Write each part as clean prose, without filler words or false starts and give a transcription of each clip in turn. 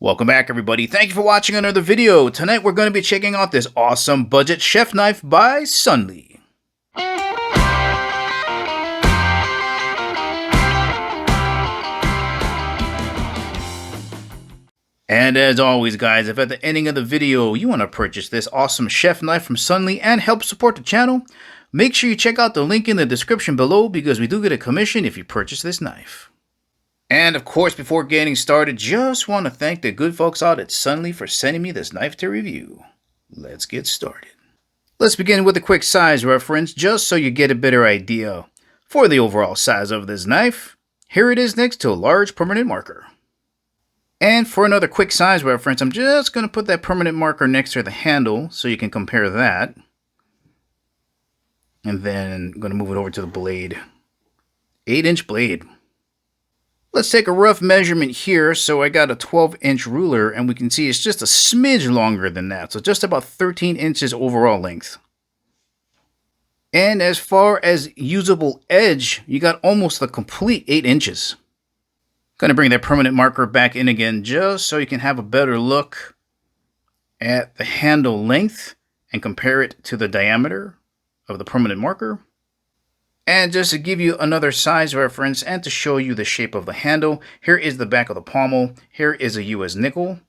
Welcome back, everybody. Thank you for watching another video. Tonight we're going to be checking out this awesome budget chef knife by Sunly. And as always, guys, if at the ending of the video you want to purchase this awesome chef knife from Sunly and help support the channel, make sure you check out the link in the description below because we do get a commission if you purchase this knife. And of course, before getting started, just want to thank the good folks out at Sunly for sending me this knife to review. Let's get started. Let's begin with a quick size reference just so you get a better idea for the overall size of this knife. Here it is next to a large permanent marker. And for another quick size reference, I'm just going to put that permanent marker next to the handle so you can compare that. And then I'm going to move it over to the blade. 8-inch blade. Let's take a rough measurement here. So I got a 12-inch ruler and we can see it's just a smidge longer than that. So just about 13 inches overall length. And as far as usable edge, you got almost a complete 8 inches. Going to bring that permanent marker back in again just so you can have a better look at the handle length and compare it to the diameter of the permanent marker. And just to give you another size reference and to show you the shape of the handle, here is the back of the pommel. Here is a US nickel.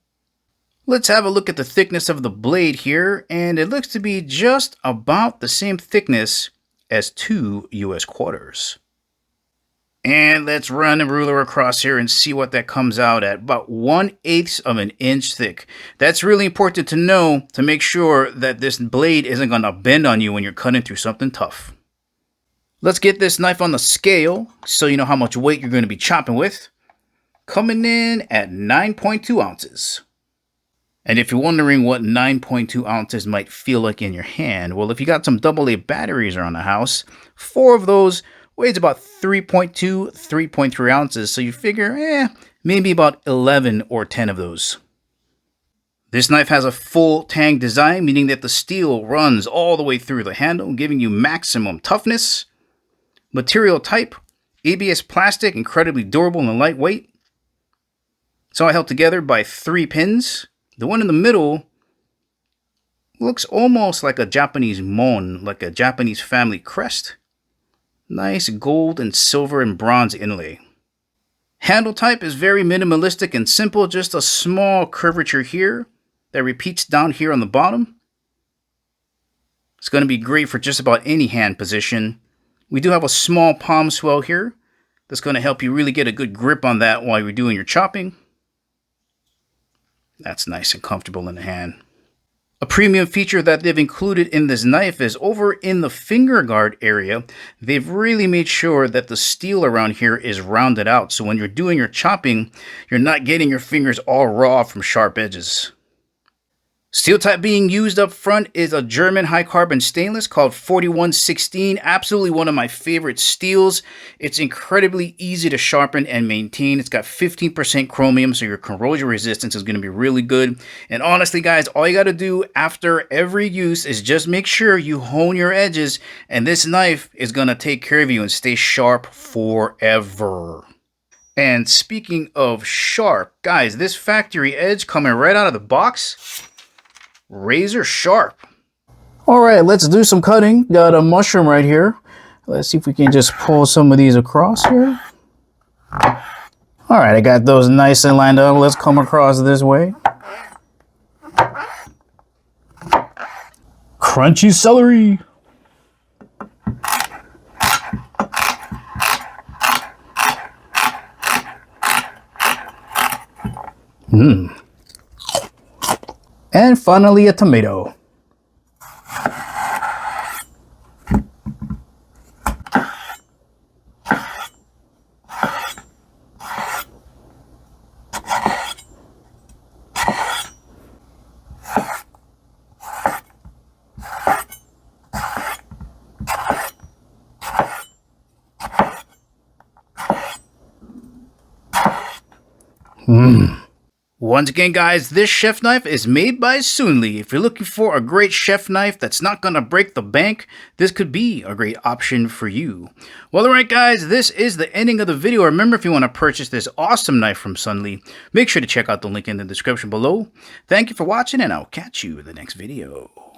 Let's have a look at the thickness of the blade here, and it looks to be just about the same thickness as 2 US quarters. And let's run a ruler across here and see what that comes out at. About 1/8 of an inch thick. That's really important to know to make sure that this blade isn't going to bend on you when you're cutting through something tough. Let's get this knife on the scale so you know how much weight you're going to be chopping with. Coming in at 9.2 ounces. And if you're wondering what 9.2 ounces might feel like in your hand, well, if you got some AA batteries around the house, 4 of those weighs about 3.2, 3.3 ounces. So you figure, maybe about 11 or 10 of those. This knife has a full tang design, meaning that the steel runs all the way through the handle, giving you maximum toughness. Material type, ABS plastic, incredibly durable and lightweight. It's all held together by 3 pins. The one in the middle looks almost like a Japanese mon, like a Japanese family crest. Nice gold and silver and bronze inlay. Handle type is very minimalistic and simple, just a small curvature here that repeats down here on the bottom. It's going to be great for just about any hand position. We do have a small palm swell here that's going to help you really get a good grip on that while you're doing your chopping. That's nice and comfortable in the hand. A premium feature that they've included in this knife is over in the finger guard area. They've really made sure that the steel around here is rounded out. So when you're doing your chopping, you're not getting your fingers all raw from sharp edges. Steel type being used up front is a German high carbon stainless called 4116. Absolutely one of my favorite steels. It's incredibly easy to sharpen and maintain. It's got 15% chromium, so your corrosion resistance is going to be really good. And honestly, guys, all you got to do after every use is just make sure you hone your edges, and this knife is going to take care of you and stay sharp forever. And speaking of sharp, guys, this factory edge coming right out of the box, razor sharp. All right, let's do some cutting. Got a mushroom right here. Let's see if we can just pull some of these across here. All right, I got those nice and lined up. Let's come across this way. Crunchy celery. And finally, a tomato. Once again, guys, this chef knife is made by Sunli. If you're looking for a great chef knife that's not going to break the bank, this could be a great option for you. Well, alright guys, this is the ending of the video. Remember, if you want to purchase this awesome knife from Sunli, make sure to check out the link in the description below. Thank you for watching, and I'll catch you in the next video.